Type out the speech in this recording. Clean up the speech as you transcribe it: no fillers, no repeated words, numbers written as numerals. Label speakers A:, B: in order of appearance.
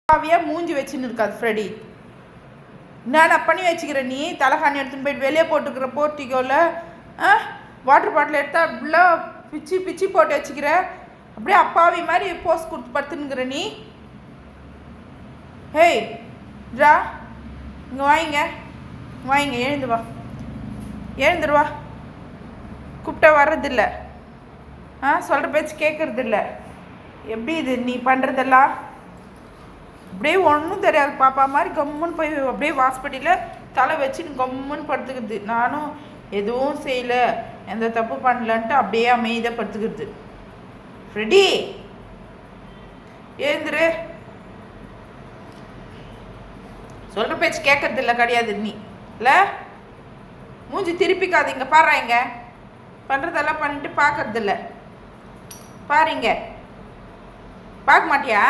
A: அப்பாவியாக மூஞ்சி வச்சுன்னு இருக்காது ஃப்ரெடி. நான் பண்ணி வச்சுக்கிறேன். நீ தலைகாணி எடுத்துன்னு போயிட்டு வெளியே போட்டுக்கிற போர்ட்டிக்கோவில் வாட்டர் பாட்டில் எடுத்தால் அப்படிலாம் பிச்சு பிச்சு போட்டு வச்சுக்கிற. அப்படியே அப்பாவி மாதிரி போஸ் கொடுத்து படுத்துனுங்கிற நீ. ஹேய் ரா, இங்கே வாங்க எழுந்து வா, எழுந்துருவா. கூப்பிட்டா வர்றதில்ல, சொல்கிற பேச்சு கேட்குறதில்ல. எப்படி இது நீ பண்ணுறதெல்லாம்? அப்படியே ஒன்றும் தெரியாது பாப்பா மாதிரி கம்முன்னு போய் அப்படியே ஹாஸ்பிட்டலில் தலை வச்சுன்னு கம்முன்னு படுத்துக்கிறது. நானும் எதுவும் செய்யலை, எந்த தப்பு பண்ணலன்ட்டு அப்படியே அமைதியாக படுத்துக்கிறது. ஃப்ரெடி எழுந்துரு, சொல்கிற பேச்சு கேட்கறது இல்லை கிடையாது நீ இல்லை. மூஞ்சி திருப்பிக்காதீங்க, பாருங்க பண்ணுறதெல்லாம் பண்ணிட்டு பார்க்கறதில்ல. பாருங்க பார்க்க மாட்டியா?